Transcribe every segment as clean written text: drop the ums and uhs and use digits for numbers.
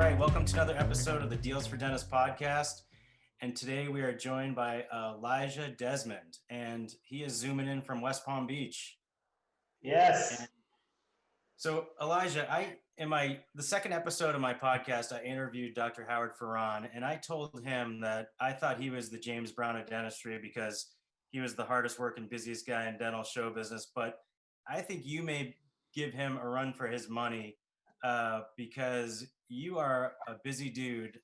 right, welcome to another episode of the Deals for Dentists podcast. And today we are joined by Elijah Desmond, and he is zooming in from West Palm Beach. Yes. And so Elijah, the second episode of my podcast, I interviewed Dr. Howard Farran, and I told him that I thought he was the James Brown of dentistry because he was the hardest working, busiest guy in dental show business. But I think you may give him a run for his money because you are a busy dude.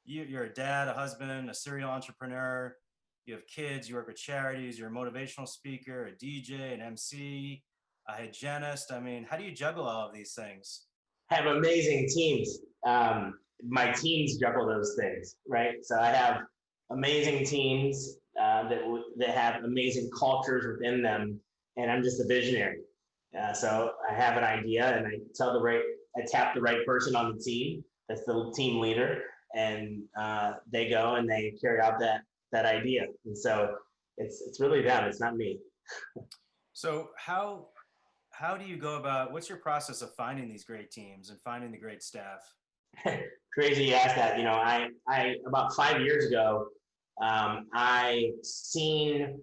You're a dad, a husband, a serial entrepreneur. You have kids. You work with charities. You're a motivational speaker, a DJ, an MC, a hygienist. I mean, how do you juggle all of these things? I have amazing teams. My teams juggle those things, right? So I have amazing teams that have amazing cultures within them, and I'm just a visionary. So I have an idea, and I tap the right person on the team. That's the team leader, and they go and they carry out that idea. And so it's really them. It's not me. So how do you go about, what's your process of finding these great teams and finding the great staff? Crazy you asked that. I about 5 years ago, I seen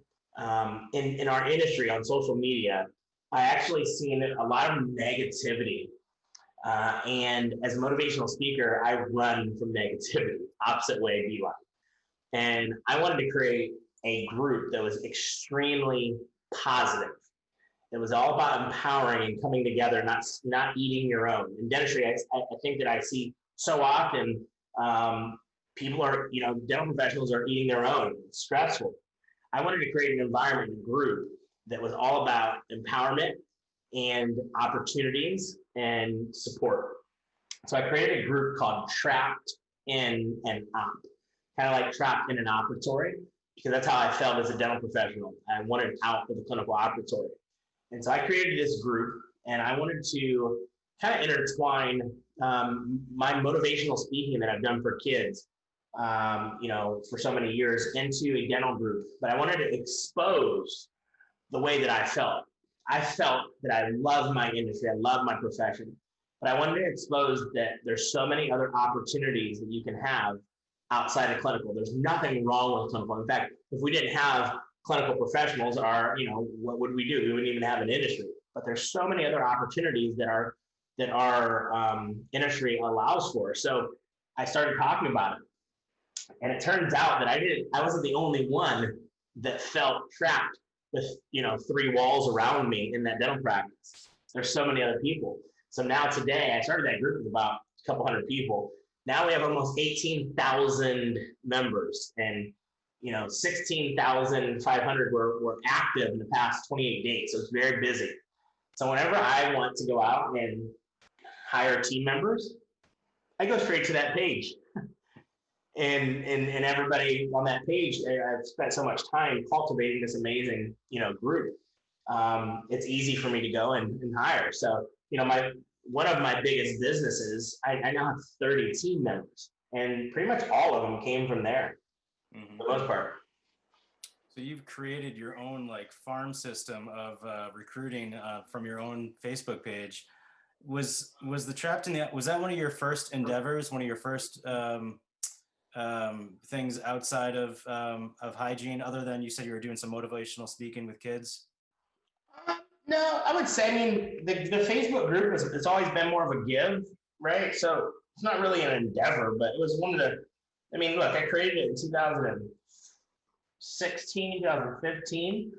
in our industry on social media, I actually seen a lot of negativity. And as a motivational speaker, I run from negativity, opposite way, beeline. And I wanted to create a group that was extremely positive. It was all about empowering and coming together, not eating your own. In dentistry, I think that I see so often people are, dental professionals are eating their own. It's stressful. I wanted to create an environment, a group that was all about empowerment and opportunities and support. So I created a group called Trapped in an Op, kind of like trapped in an operatory, because that's how I felt as a dental professional. I wanted out of the clinical operatory. And so I created this group, and I wanted to kind of intertwine my motivational speaking that I've done for kids, for so many years into a dental group. But I wanted to expose the way that I felt. I felt that I love my industry, I love my profession, but I wanted to expose that there's so many other opportunities that you can have outside of clinical. There's nothing wrong with clinical. In fact, if we didn't have clinical professionals, what would we do? We wouldn't even have an industry. But there's so many other opportunities that our industry allows for. So I started talking about it, and it turns out that I wasn't the only one that felt trapped with 3 walls around me in that dental practice. There's so many other people. So now today, I started that group with about a couple hundred people. Now we have almost 18,000 members, and 16,500 were active in the past 28 days. So it's very busy. So whenever I want to go out and hire team members, I go straight to that page. And everybody on that page, I've spent so much time cultivating this amazing, group. It's easy for me to go and hire. So, one of my biggest businesses, I now have 30 team members, and pretty much all of them came from there, for the most part. So you've created your own farm system of recruiting from your own Facebook page. Was the Trapped in the, was that one of your first endeavors, one of your first things outside of hygiene, other than you said you were doing some motivational speaking with kids? No, I would say, the Facebook group it's always been more of a give, right? So it's not really an endeavor, but it was one of the, look, I created it in 2016, 2015.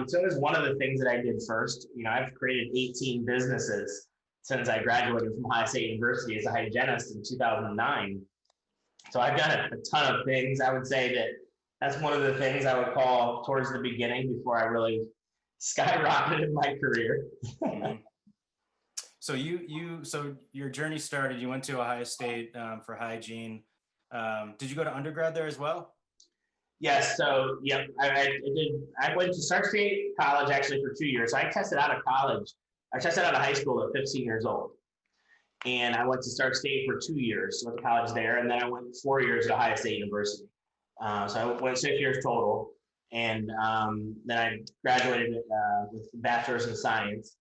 So it was one of the things that I did first. I've created 18 businesses since I graduated from Ohio State University as a hygienist in 2009. So I've done a ton of things. I would say that's one of the things I would call towards the beginning before I really skyrocketed in my career. So so your journey started, you went to Ohio State for hygiene. Did you go to undergrad there as well? Yes. So, yep, I did. I went to Stark State College actually for 2 years. So I tested out of college. I tested out of high school at 15 years old. And I went to Stark State for 2 years, went to college there, and then I went 4 years at Ohio State University. So I went 6 years total, and then I graduated with a bachelor's in science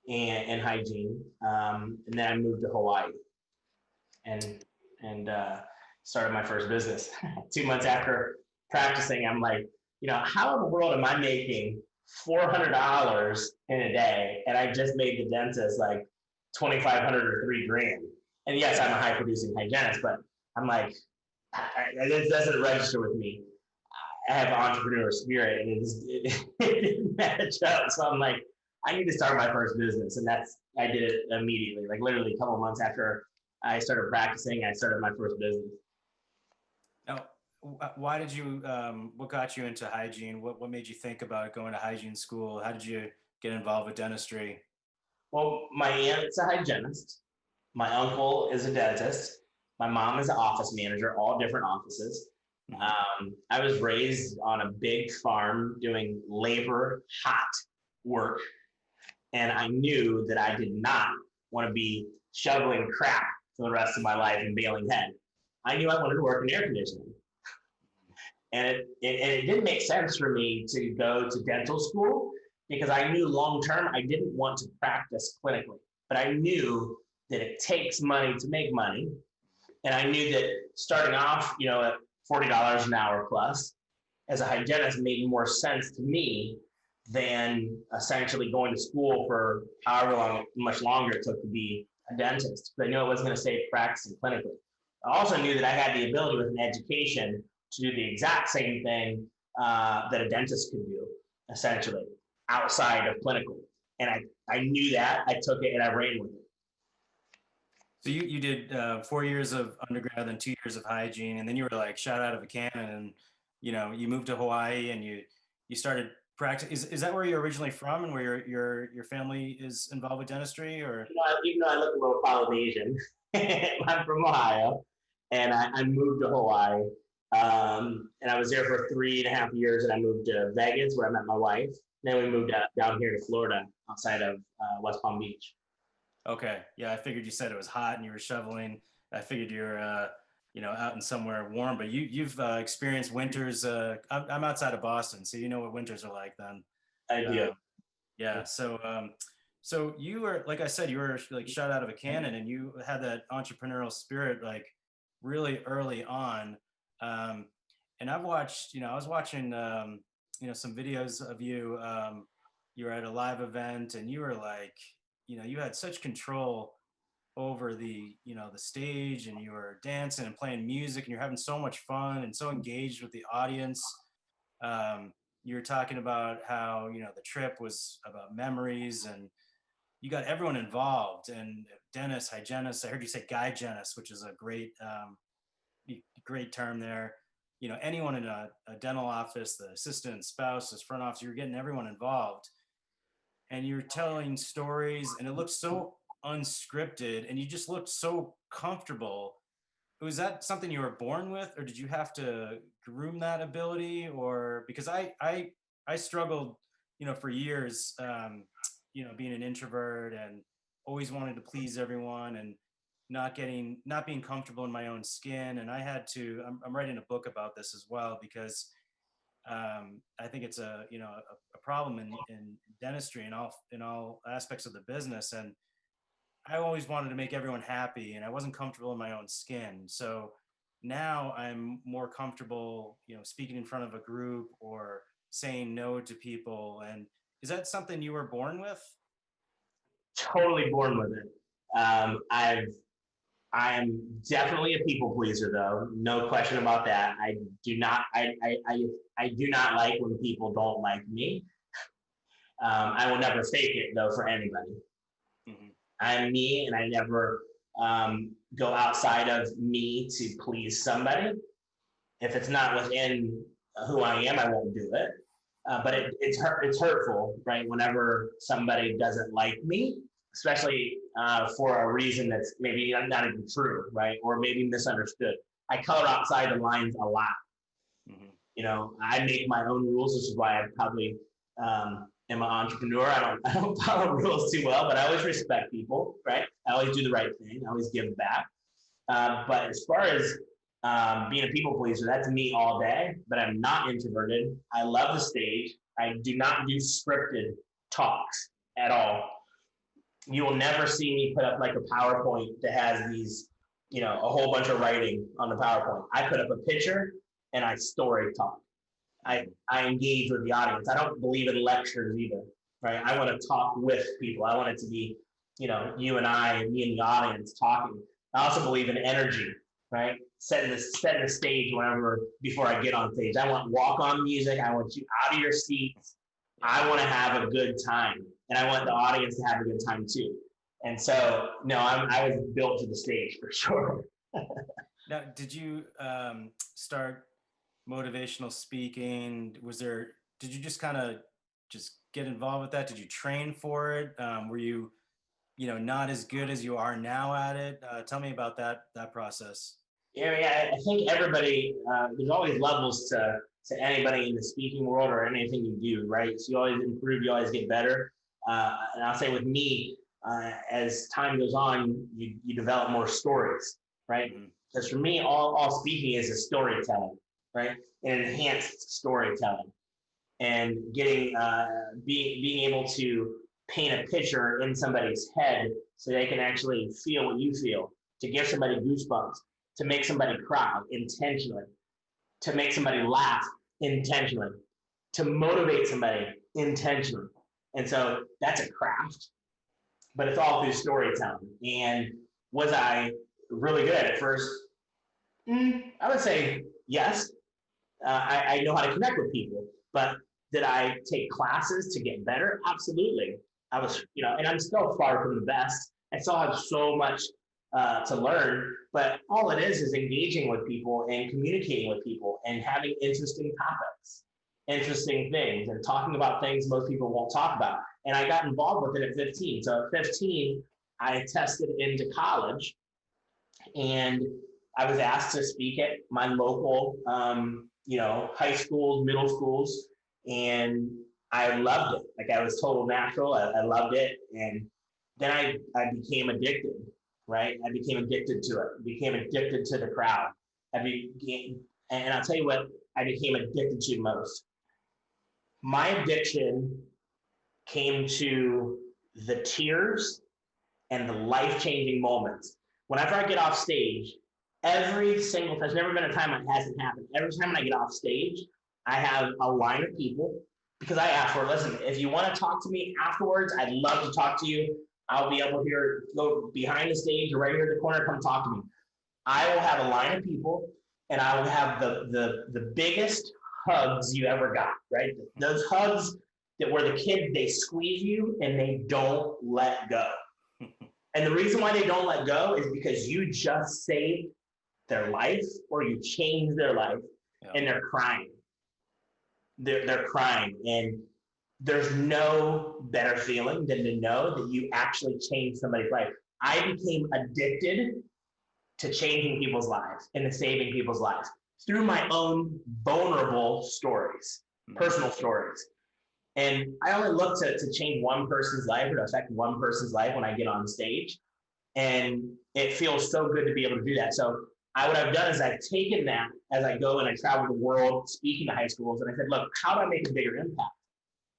and hygiene, and then I moved to Hawaii. and started my first business. 2 months after practicing, I'm like, how in the world am I making $400 in a day, and I just made the dentist like 2,500 or $3,000? And yes, I'm a high producing hygienist, but I'm like, it doesn't register with me. I have entrepreneur spirit, and it didn't match up. So I'm like, I need to start my first business, and I did it immediately. Like literally a couple of months after I started practicing, I started my first business. Now, why did you? What got you into hygiene? What made you think about going to hygiene school? How did you get involved with dentistry? Well, my aunt's a hygienist. My uncle is a dentist. My mom is an office manager, all different offices. I was raised on a big farm doing labor, hot work, and I knew that I did not want to be shoveling crap for the rest of my life and baling head. I knew I wanted to work in air conditioning. And it didn't make sense for me to go to dental school because I knew long term I didn't want to practice clinically. But I knew that it takes money to make money. And I knew that starting off, at $40 an hour plus as a hygienist made more sense to me than essentially going to school for however much longer it took to be a dentist. But I knew I wasn't going to stay practicing clinically. I also knew that I had the ability with an education to do the exact same thing that a dentist could do, essentially, outside of clinical. And I knew that. I took it and I ran with it. So you did 4 years of undergrad, then 2 years of hygiene, and then you were like shot out of a cannon, and you moved to Hawaii, and you started practice. Is that where you're originally from, and where your family is involved with dentistry, or? Even though I look a little Polynesian, I'm from Ohio, and I moved to Hawaii, and I was there for 3.5 years, and I moved to Vegas where I met my wife. Then we moved down here to Florida, outside of West Palm Beach. Okay, yeah, I figured you said it was hot and you were shoveling. I figured you were, out in somewhere warm. But you've experienced winters. I'm outside of Boston, so you know what winters are like. Then, I do. Yeah. So you were, like I said, you were like shot out of a cannon, and you had that entrepreneurial spirit like really early on. And I've watched, I was watching, some videos of you. You were at a live event, and you were like, you had such control over the stage, and you were dancing and playing music, and you're having so much fun and so engaged with the audience. You were talking about how, the trip was about memories, and you got everyone involved, and dentists, hygienists. I heard you say hygienist, which is a great term there. Anyone in a dental office, the assistant, spouses, front office, you're getting everyone involved, and you're telling stories, and it looked so unscripted, and you just looked so comfortable. Was that something you were born with, or did you have to groom that ability? Or because I struggled, for years, being an introvert and always wanted to please everyone, and not being comfortable in my own skin. And I had to, I'm writing a book about this as well, because I think it's a problem in dentistry and all aspects of the business. And I always wanted to make everyone happy, and I wasn't comfortable in my own skin. So now I'm more comfortable, speaking in front of a group or saying no to people. And is that something you were born with? Totally born with it. I am definitely a people pleaser, though. No question about that. I do not. I do not like when people don't like me. I will never fake it, though, for anybody. Mm-hmm. I'm me, and I never go outside of me to please somebody. If it's not within who I am, I won't do it. But it's hurtful, right? Whenever somebody doesn't like me, especially for a reason that's maybe not even true, right? Or maybe misunderstood. I color outside the lines a lot. Mm-hmm. I make my own rules, which is why I probably am an entrepreneur. I don't follow rules too well, but I always respect people, right? I always do the right thing. I always give back. But as far as being a people pleaser, that's me all day, but I'm not introverted. I love the stage. I do not do scripted talks at all. You will never see me put up like a PowerPoint that has these a whole bunch of writing on the PowerPoint. I put up a picture and I story talk. I engage with the audience. I don't believe in lectures either, right? I want to talk with people. I want it to be, you and I and me and the audience talking. I also believe in energy, right? Setting the stage before I get on stage. I want walk-on music. I want you out of your seats. I want to have a good time, and I want the audience to have a good time too. And so, no, I was built to the stage for sure. Now, did you start motivational speaking? Did you just kind of just get involved with that? Did you train for it? Were you, not as good as you are now at it? Tell me about that process. Yeah, I think everybody, there's always levels to anybody in the speaking world or anything you do, right? So you always improve, you always get better. And I'll say with me, as time goes on, you develop more stories, right? Because for me, all speaking is a storytelling, right? An enhanced storytelling, and getting being able to paint a picture in somebody's head so they can actually feel what you feel, to give somebody goosebumps, to make somebody cry intentionally, to make somebody laugh intentionally, to motivate somebody intentionally. And so that's a craft, but it's all through storytelling. And was I really good at it first? I would say yes. I know how to connect with people, but did I take classes to get better? Absolutely. I was, and I'm still far from the best. I still have so much to learn, but all it is engaging with people and communicating with people and having interesting topics, interesting things, and talking about things most people won't talk about. And I got involved with it at 15. So at 15, I tested into college, and I was asked to speak at my local, high schools, middle schools, and I loved it. Like, I was total natural. I loved it. And then I became addicted, right? I became addicted to it. I became addicted to the crowd. And I'll tell you what I became addicted to most. My addiction came to the tears and the life-changing moments. Whenever I get off stage, every single time, there's never been a time it hasn't happened. Every time when I get off stage, I have a line of people, because I ask for, listen, if you want to talk to me afterwards, I'd love to talk to you. I'll be able to go behind the stage or right here in the corner, come talk to me. I will have a line of people, and I will have the biggest hugs you ever got, right? Those hugs that where the kids, they squeeze you and they don't let go. And the reason why they don't let go is because you just saved their life, or you changed their life, and they're crying. They're crying, and there's no better feeling than to know that you actually changed somebody's life. I became addicted to changing people's lives and to saving people's lives through my own vulnerable stories, personal stories. And I only look to change one person's life or to affect one person's life when I get on stage. And it feels so good to be able to do that. So what I've done is I've taken that as I go and I travel the world speaking to high schools. And I said, look, how do I make a bigger impact?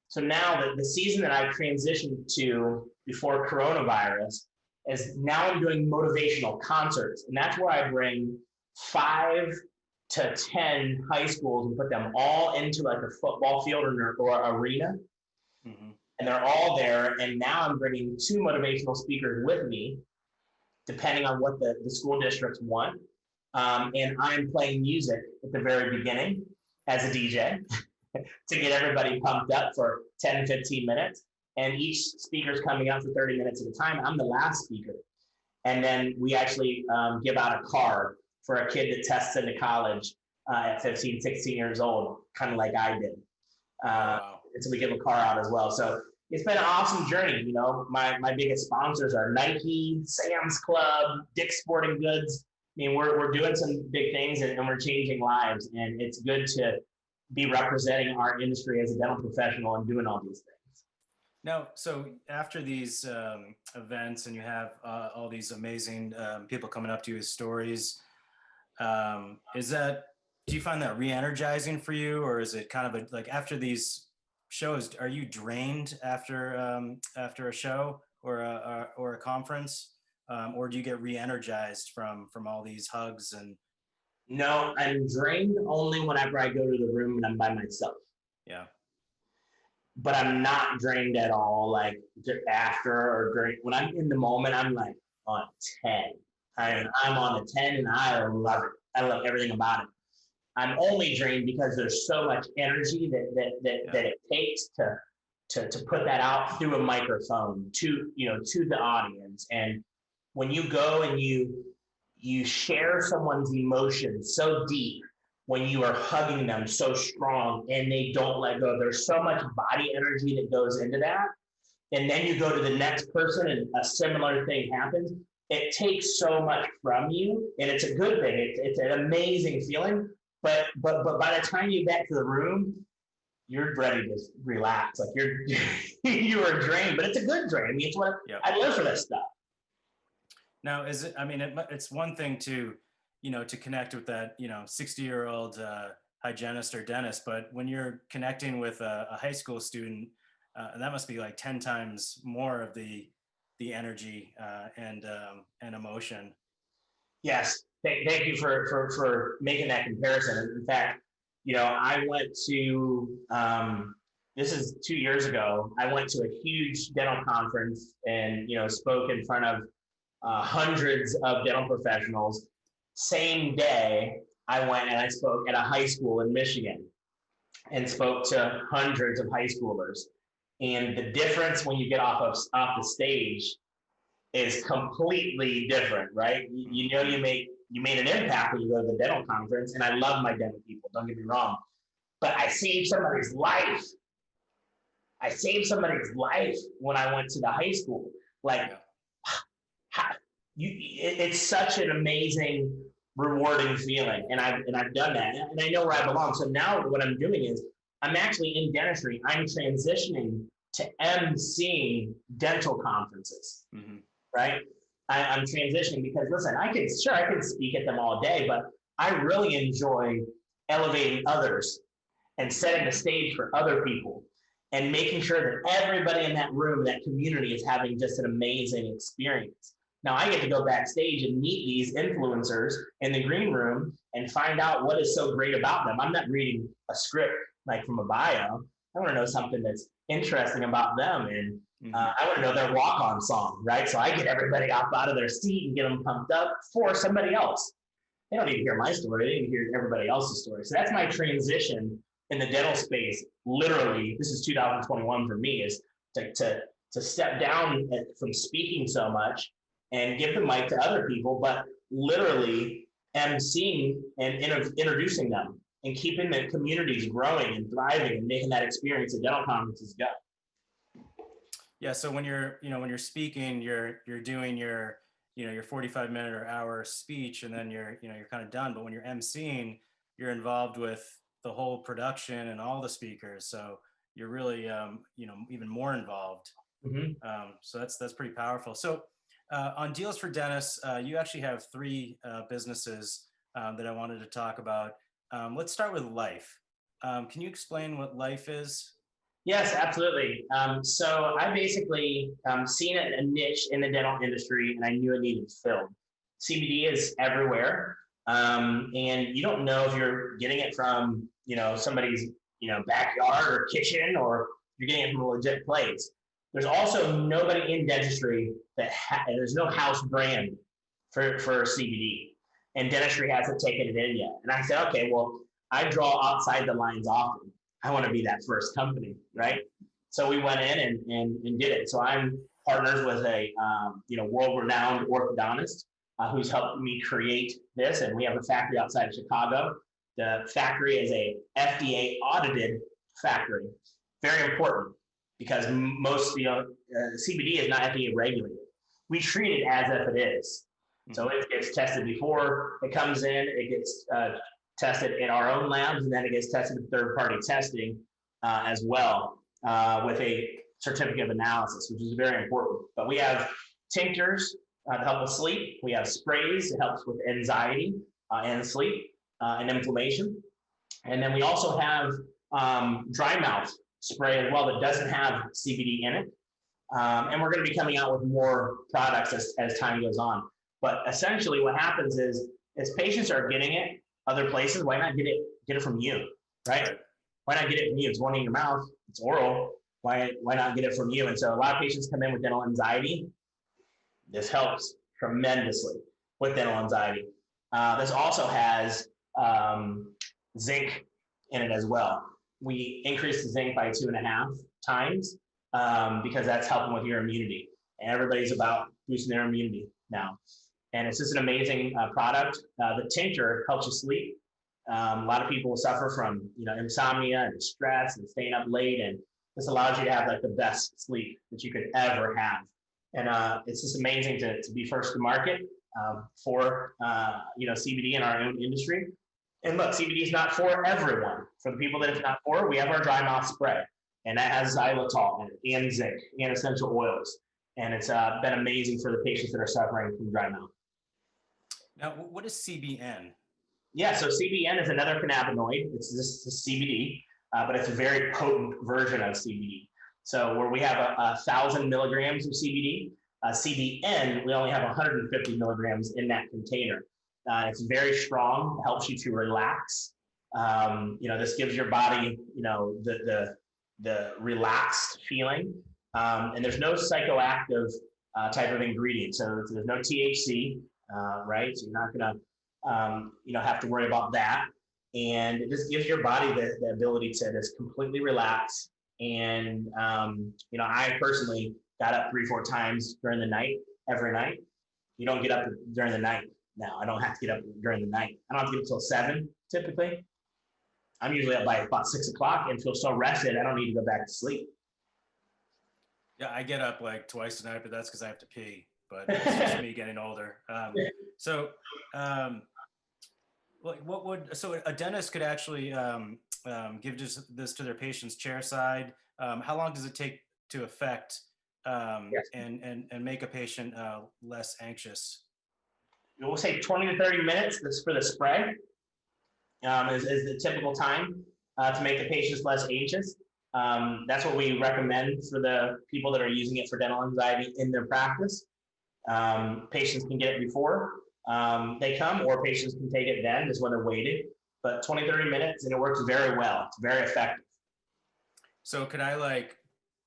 So now the season that I transitioned to before coronavirus is now I'm doing motivational concerts. And that's where I bring 5 to 10 high schools and put them all into like a football field or arena. And they're all there. And now I'm bringing 2 motivational speakers with me, depending on what the school districts want. And I'm playing music at the very beginning as a DJ to get everybody pumped up for 10, 15 minutes. And each speaker's coming up for 30 minutes at a time. I'm the last speaker. And then we actually give out a car for a kid that tests into college at 15, 16 years old, kind of like I did. Wow. And so we give a car out as well. So it's been an awesome journey. My biggest sponsors are Nike, Sam's Club, Dick's Sporting Goods. I mean, we're doing some big things, and we're changing lives. And it's good to be representing our industry as a dental professional and doing all these things. Now, so after these events, and you have all these amazing people coming up to you with stories, do you find that re-energizing for you, or is it kind of like after these shows, are you drained after a show or a conference? or do you get re-energized from all these hugs and? No, I'm drained only whenever I go to the room and I'm by myself. Yeah. But I'm not drained at all, like after or during. When I'm in the moment, I'm like on 10. I'm on a 10 and I love it. I love everything about it. I'm only drained because there's so much energy that it takes to put that out through a microphone to the audience. And when you go and you share someone's emotions so deep, when you are hugging them so strong and they don't let go, there's so much body energy that goes into that. And then you go to the next person and a similar thing happens. It takes so much from you, and it's a good thing. It's an amazing feeling. But by the time you get to the room, you're ready to relax. Like you are drained, but it's a good drain. I mean, it's what I live for this stuff. Now, is it? I mean, it's one thing to to connect with that 60-year-old hygienist or dentist, but when you're connecting with a high school student, that must be like 10 times more of the energy and emotion. Yes, thank you for making that comparison. In fact, I went to this is 2 years ago. I went to a huge dental conference and spoke in front of hundreds of dental professionals. Same day, I went and I spoke at a high school in Michigan and spoke to hundreds of high schoolers. And the difference when you get off the stage is completely different, right? You made an impact when you go to the dental conference, and I love my dental people, don't get me wrong. But I saved somebody's life. I saved somebody's life when I went to the high school. Like, it's such an amazing, rewarding feeling, and I've done that, and I know where I belong. So now what I'm doing is I'm actually in dentistry. I'm transitioning to emceeing dental conferences, right? I'm transitioning because listen, I can speak at them all day, but I really enjoy elevating others and setting the stage for other people and making sure that everybody in that room, that community, is having just an amazing experience. Now I get to go backstage and meet these influencers in the green room and find out what is so great about them. I'm not reading a script like from a bio. I want to know something that's interesting about them, and I want to know their walk-on song, right? So I get everybody up out of their seat and get them pumped up for somebody else. They don't need to hear my story. They need to hear everybody else's story. So that's my transition in the dental space. Literally, this is 2021 for me, is to step down from speaking so much and give the mic to other people, but literally emceeing and introducing them and keeping the communities growing and thriving and making that experience at dental conferences go. Yeah. So when you're speaking, you're doing your 45-minute or hour speech, and then you're kind of done. But when you're emceeing, you're involved with the whole production and all the speakers. So you're really, even more involved. So that's pretty powerful. So on Deals for Dentists, you actually have 3 businesses that I wanted to talk about. Let's start with Lyfee. Can you explain what Lyfee is? Yes, absolutely. So I basically seen a niche in the dental industry, and I knew it needed filled. CBD is everywhere, and you don't know if you're getting it from somebody's backyard or kitchen, or you're getting it from a legit place. There's also nobody in dentistry there's no house brand for CBD, and dentistry hasn't taken it in yet. And I said, okay, well, I draw outside the lines often. I want to be that first company, right? So we went in and did it. So I'm partners with a world-renowned orthodontist who's helped me create this, and we have a factory outside of Chicago. The factory is a FDA audited factory. Very important, because most CBD is not FDA regulated. We treat it as if it is. So it gets tested before it comes in. It gets tested in our own labs, and then it gets tested in third-party testing as well with a certificate of analysis, which is very important. But we have tinctures to help with sleep. We have sprays that helps with anxiety and sleep and inflammation. And then we also have dry mouth spray as well that doesn't have CBD in it. And we're going to be coming out with more products as time goes on. But essentially what happens is, as patients are getting it other places, why not get it from you, right? Why not get it from you? It's going in your mouth, it's oral. Why not get it from you? And so a lot of patients come in with dental anxiety. This helps tremendously with dental anxiety. This also has zinc in it as well. We increase the zinc by 2.5 times because that's helping with your immunity. And everybody's about boosting their immunity now. And it's just an amazing product. The tincture helps you sleep. A lot of people suffer from insomnia and stress and staying up late, and this allows you to have like the best sleep that you could ever have. And it's just amazing to be first to market for CBD in our own industry. And look, CBD is not for everyone. For the people that it's not for, we have our dry mouth spray, and that has xylitol in it, and zinc, and essential oils. And it's been amazing for the patients that are suffering from dry mouth. Now, what is CBN? Yeah, so CBN is another cannabinoid. It's just CBD, but it's a very potent version of CBD. So where we have 1,000 milligrams of CBD, CBN, we only have 150 milligrams in that container. It's very strong, helps you to relax. This gives your body, the relaxed feeling. And there's no psychoactive type of ingredient. So there's no THC, right? So you're not gonna, have to worry about that. And it just gives your body the ability to just completely relax. And, I personally got up 3-4 times during the night, every night. You don't get up during the night. Now, I don't have to get up during the night. I don't have to get up until 7, typically. I'm usually up by about 6 o'clock and feel so rested, I don't need to go back to sleep. Yeah, I get up like twice a night, but that's because I have to pee. But it's just me getting older. So a dentist could actually give this to their patients chairside. How long does it take to affect Yes. and make a patient less anxious? We'll say 20 to 30 minutes. This for the spray is the typical time to make the patients less anxious. That's what we recommend for the people that are using it for dental anxiety in their practice. Patients can get it before they come, or patients can take it then, just when they're waiting. But 20, 30 minutes, and it works very well. It's very effective. So could I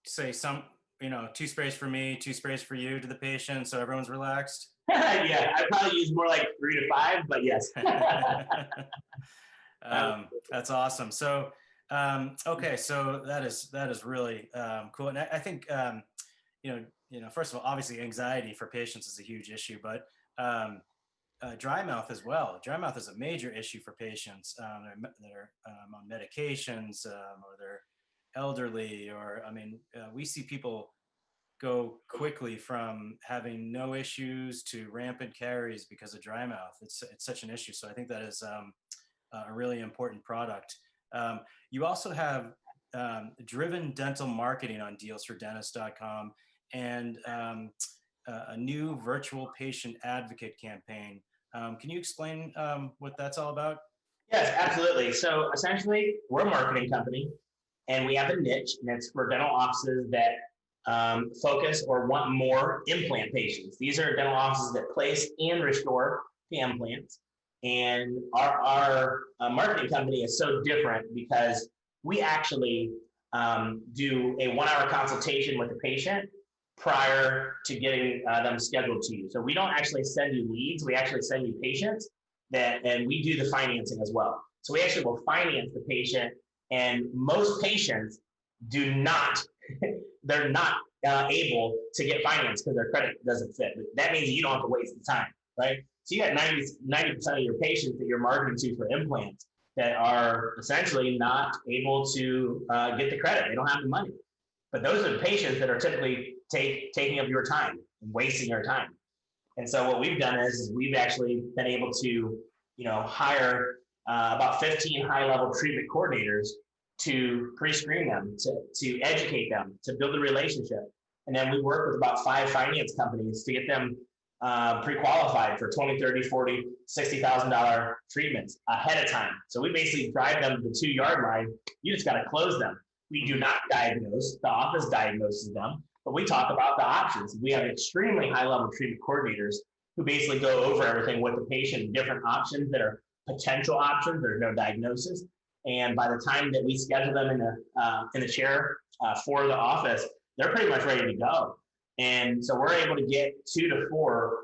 say 2 sprays for me, 2 sprays for you to the patient so everyone's relaxed? Yeah, I'd probably use more like 3 to 5, but yes. That's awesome. So, okay, so that is really cool. And I think, first of all, obviously anxiety for patients is a huge issue, but dry mouth as well. Dry mouth is a major issue for patients that are on medications or they're elderly, or we see people go quickly from having no issues to rampant caries because of dry mouth. It's such an issue. So I think that is a really important product. You also have driven dental marketing on dealsfordentists.com and a new virtual patient advocate campaign. Can you explain what that's all about? Yes, absolutely. So essentially, we're a marketing company, and we have a niche, and it's for dental offices that focus or want more implant patients. These are dental offices that place and restore the implants. And our marketing company is so different because we actually do a 1-hour consultation with the patient prior to getting them scheduled to you. So we don't actually send you leads, we actually send you patients and we do the financing as well. So we actually will finance the patient, and most patients do not, they're not able to get financed because their credit doesn't fit. But that means you don't have to waste the time, right? So you got 90% of your patients that you're marketing to for implants that are essentially not able to get the credit. They don't have the money. But those are the patients that are typically taking up your time and wasting your time. And so what we've done is we've actually been able to, hire about 15 high-level treatment coordinators to pre-screen them, to educate them, to build a relationship. And then we work with about 5 finance companies to get them pre-qualified for $20,000, $30,000, $40,000, $60,000 treatments ahead of time. So we basically drive them to the 2-yard line. You just got to close them. We do not diagnose. The office diagnoses them, but we talk about the options. We have extremely high level treatment coordinators who basically go over everything with the patient, different options that are potential options. There's no diagnosis. And by the time that we schedule them in the chair for the office, they're pretty much ready to go. And so we're able to get 2 to 4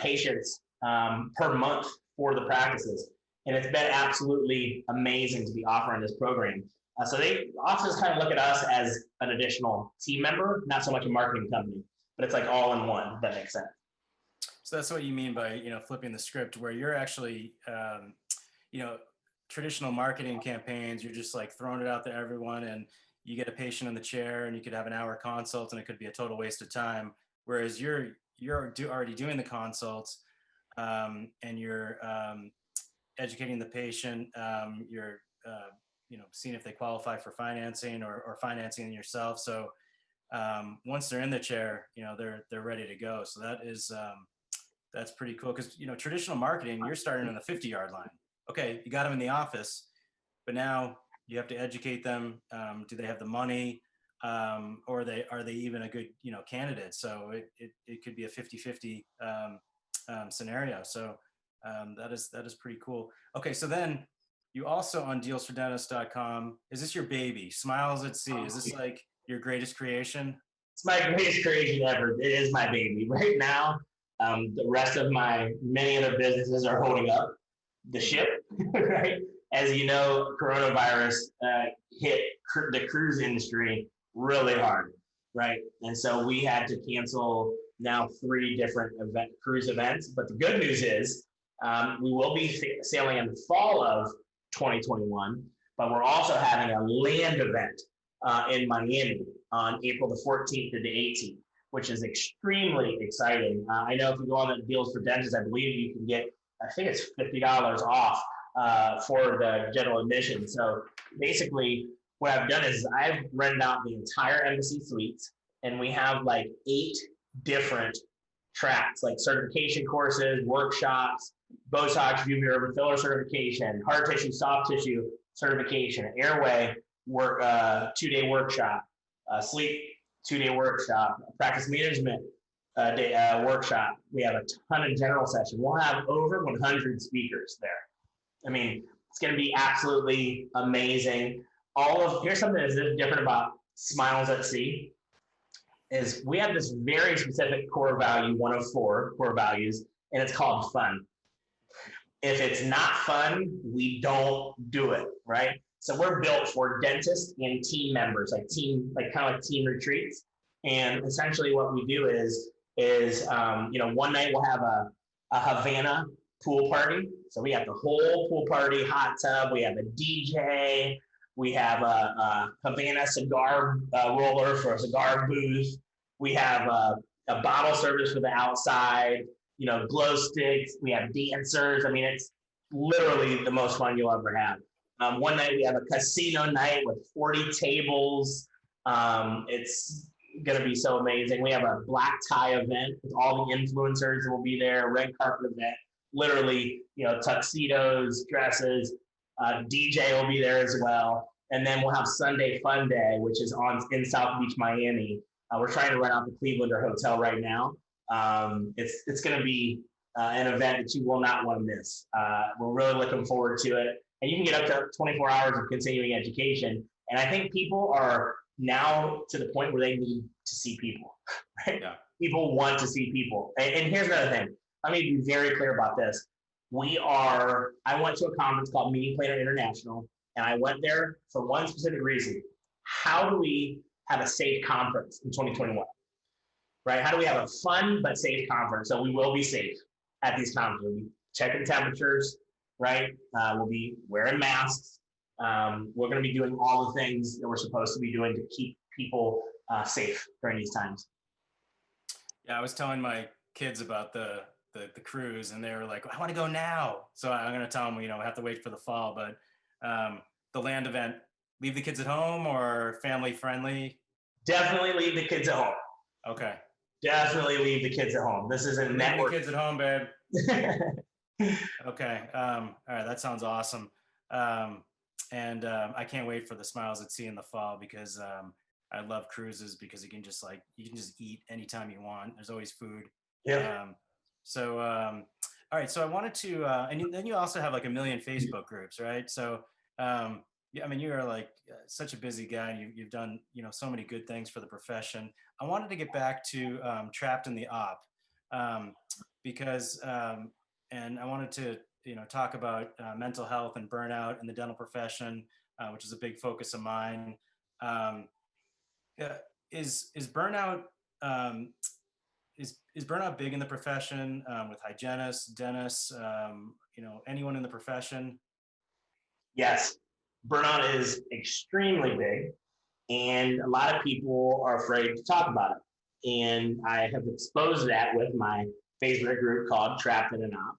patients per month for the practices. And it's been absolutely amazing to be offering this program. So they offices kind of look at us as an additional team member, not so much a marketing company, but it's like all in one, if that makes sense. So that's what you mean by, flipping the script, where you're actually, traditional marketing campaigns, you're just like throwing it out to everyone, and you get a patient in the chair and you could have an hour consult and it could be a total waste of time. Whereas you're already doing the consults, and you're educating the patient, you're seeing if they qualify for financing or financing yourself. So once they're in the chair, they're ready to go. So that's pretty cool, because traditional marketing, you're starting on the 50-yard line. Okay, you got them in the office, but now you have to educate them. Do they have the money, or are they even a good candidate? So it could be a 50-50 scenario. So that is pretty cool. Okay, so then you also on dealsfordentists.com. Is this your baby, Smiles at Sea? Is this like your greatest creation? It's my greatest creation ever. It is my baby. Right now, the rest of my many other businesses are holding up the ship, right? As you know, coronavirus hit the cruise industry really hard, right? And so we had to cancel now 3 different cruise events. But the good news is we will be sailing in the fall of 2021, but we're also having a land event in Miami on April the 14th to the 18th, which is extremely exciting. I know if you go on the Deals for Dentists, I believe you can get, I think it's $50 off for the general admission. So basically what I've done is I've rented out the entire embassy suites, and we have like 8 different tracks, like certification courses, workshops, Botox, UV urban filler certification, hard tissue, soft tissue certification, airway work, 2-day workshop, sleep 2-day workshop, practice management workshop. We have a ton of general sessions. We'll have over 100 speakers there. I mean, it's going to be absolutely amazing. Here's something that's different about Smiles at Sea is we have this very specific core value, 104 core values, and it's called fun. If it's not fun, we don't do it, right? So we're built for dentists and team members, like kind of like team retreats. And essentially what we do is one night we'll have a Havana pool party. So we have the whole pool party, hot tub. We have a DJ. We have a Havana cigar roller for a cigar booth. We have a bottle service for the outside, glow sticks. We have dancers. I mean, it's literally the most fun you'll ever have. One night we have a casino night with 40 tables. It's going to be so amazing. We have a black tie event with all the influencers that will be there, red carpet event, literally, tuxedos, dresses, DJ will be there as well. And then we'll have Sunday Fun Day, which is in South Beach, Miami. We're trying to rent out the Clevelander Hotel right now. It's going to be an event that you will not want to miss. We're really looking forward to it. And you can get up to 24 hours of continuing education. And I think people are now to the point where they need to see people, right? Yeah. People want to see people. And here's another thing. Let me be very clear about this. I went to a conference called Meeting Planner International, and I went there for one specific reason. How do we have a safe conference in 2021, right? How do we have a fun but safe conference? So we will be safe at these conferences. We'll be checking temperatures, right? We'll be wearing masks. We're going to be doing all the things that we're supposed to be doing to keep people safe during these times. Yeah, I was telling my kids about the cruise, and they were like, I want to go now. So I'm going to tell them, we have to wait for the fall. But the land event, leave the kids at home or family friendly? Definitely leave the kids at home. Okay. Definitely leave the kids at home. This isn't network. Leave the kids at home, babe. Okay. All right. That sounds awesome. And I can't wait for the Smiles at Sea in the fall, because I love cruises because you can just eat anytime you want. There's always food. Yeah. All right. So I wanted to, then you also have like a million Facebook groups, right? So, yeah, I mean, you are like such a busy guy, and you've done, so many good things for the profession. I wanted to get back to Trapped in the Op, um, because, and I wanted to, talk about mental health and burnout in the dental profession, which is a big focus of mine. Um, yeah, is burnout um, is burnout big in the profession, with hygienists, dentists, anyone in the profession? Yes, burnout is extremely big, and a lot of people are afraid to talk about it. And I have exposed that with my Facebook group called Trapped in an Op.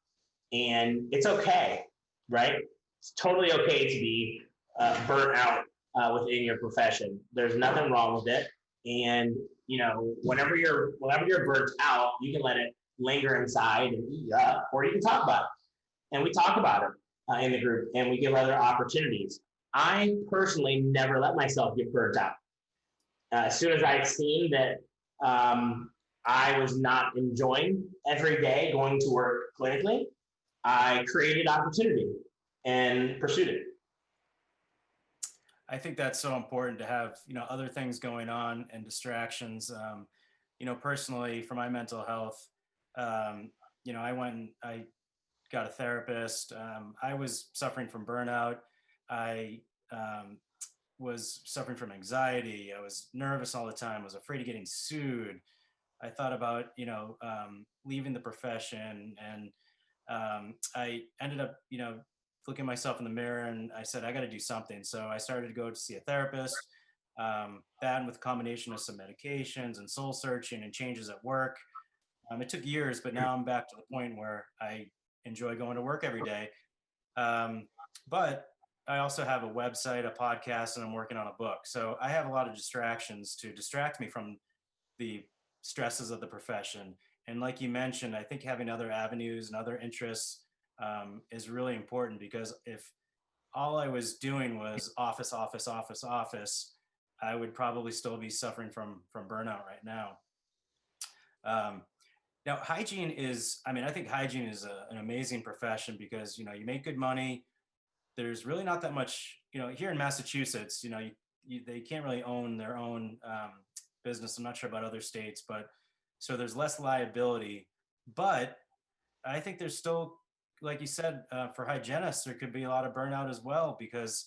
And it's okay, right? It's totally okay to be burnt out within your profession. There's nothing wrong with it. And whenever you're burnt out, you can let it linger inside and eat you up, or you can talk about it. And we talk about it in the group, and we give other opportunities. I personally never let myself get burnt out. As soon as I've seen that I was not enjoying every day going to work clinically, I created opportunity and pursued it. I think that's so important to have, other things going on and distractions. Personally, for my mental health, I went and I got a therapist. I was suffering from burnout. I was suffering from anxiety. I was nervous all the time. I was afraid of getting sued. I thought about, leaving the profession, and I ended up, looking myself in the mirror, and I said, I got to do something. So I started to go to see a therapist. That, and with a combination of some medications and soul searching and changes at work. It took years, but now I'm back to the point where I enjoy going to work every day. But I also have a website, a podcast, and I'm working on a book. So I have a lot of distractions to distract me from the stresses of the profession. And like you mentioned, I think having other avenues and other interests is really important, because if all I was doing was office, office, office, office, I would probably still be suffering from burnout right now. Um, Now, hygiene is, I mean, I think hygiene is an amazing profession, because, you make good money. There's really not that much, here in Massachusetts, they can't really own their own business. I'm not sure about other states, but so there's less liability. But I think there's still, like you said, for hygienists, there could be a lot of burnout as well, because,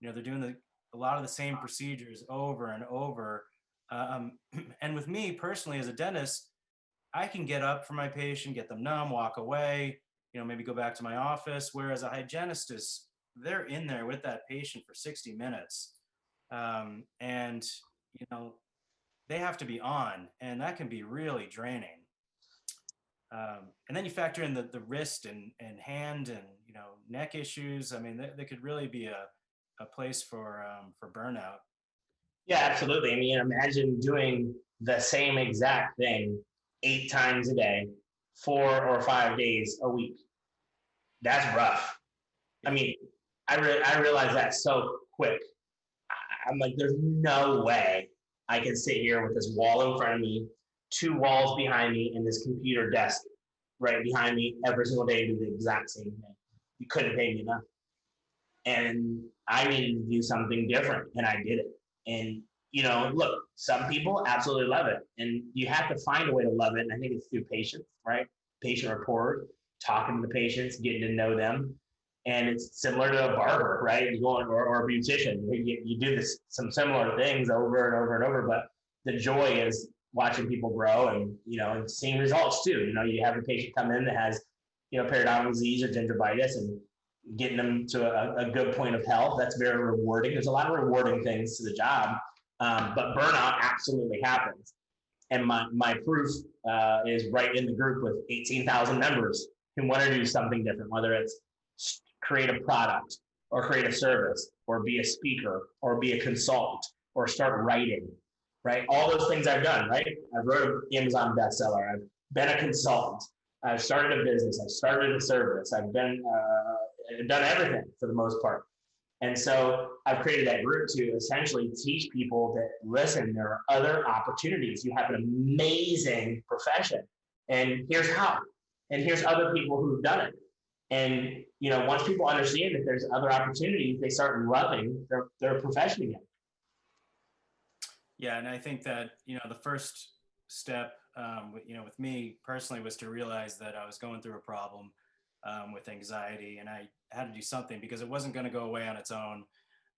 they're doing a lot of the same procedures over and over. And with me personally, as a dentist, I can get up for my patient, get them numb, walk away, maybe go back to my office. Whereas a hygienist is, they're in there with that patient for 60 minutes. And, you know, they have to be on, and that can be really draining. And then you factor in the wrist and hand and, neck issues. I mean, there could really be a place for burnout. Yeah, absolutely. I mean, imagine doing the same exact thing 8 times a day, 4 or 5 days a week. That's rough. I mean, I realized that so quick. I'm like, there's no way I can sit here with this wall in front of me, 2 walls behind me, and this computer desk right behind me every single day and do the exact same thing. You couldn't pay me enough. And I needed to do something different, and I did it. And look, some people absolutely love it, and you have to find a way to love it. And I think it's through patience, right? Patient rapport, talking to the patients, getting to know them, and it's similar to a barber, right? You go on, or a beautician. You do some similar things over and over and over, but the joy is watching people grow and seeing results too. You have a patient come in that has periodontal disease or gingivitis, and getting them to a good point of health. That's very rewarding. There's a lot of rewarding things to the job, but burnout absolutely happens. And my proof is right in the group with 18,000 members who want to do something different, whether it's create a product or create a service or be a speaker or be a consultant or start writing, right? All those things I've done, right? I've wrote an Amazon bestseller. I've been a consultant. I've started a business. I've started a service. I've done everything for the most part. And so I've created that group to essentially teach people that, listen, there are other opportunities. You have an amazing profession, and here's how. And here's other people who've done it. And, once people understand that there's other opportunities, they start loving their profession again. Yeah, and I think that the first step, with me personally, was to realize that I was going through a problem with anxiety, and I had to do something because it wasn't going to go away on its own.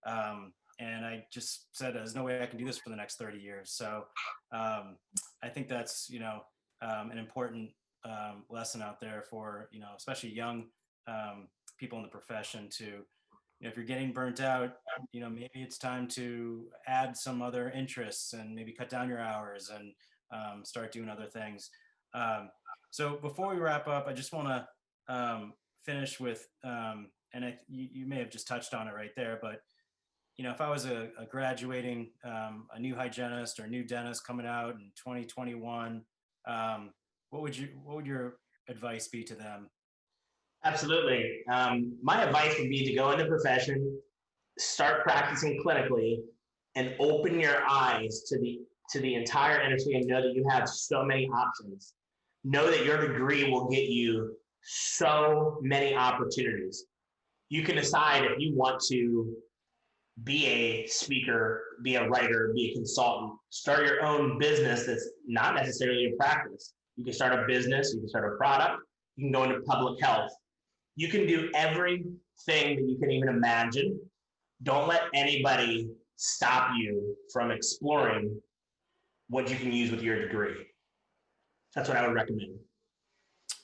And I just said, "There's no way I can do this for the next 30 years." So I think that's an important lesson out there for especially young people in the profession to if you're getting burnt out, maybe it's time to add some other interests and maybe cut down your hours and start doing other things. So before we wrap up, I just want to finish with, you may have just touched on it right there, but if I was a graduating, a new hygienist or new dentist coming out in 2021, what would your advice be to them? Absolutely. My advice would be to go into the profession, start practicing clinically, and open your eyes to the entire industry and know that you have so many options. Know that your degree will get you so many opportunities. You can decide if you want to be a speaker, be a writer, be a consultant, start your own business that's not necessarily a practice. You can start a business, you can start a product, you can go into public health. You can do everything that you can even imagine. Don't let anybody stop you from exploring what you can use with your degree. That's what I would recommend.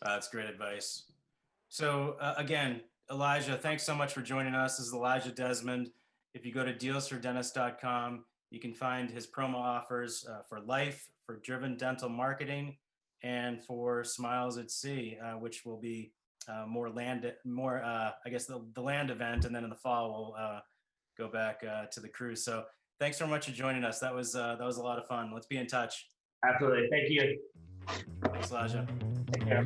That's great advice. So again, Elijah, thanks so much for joining us. This is Elijah Desmond. If you go to dealsfordentist.com, you can find his promo offers for Lyfee, for Driven Dental Marketing, and for Smiles at Sea, which will be I guess the land event, and then in the fall we'll go back to the cruise. So thanks so much for joining us. That was a lot of fun. Let's be in touch. Absolutely. Thank you. Thanks, Elijah. Take care.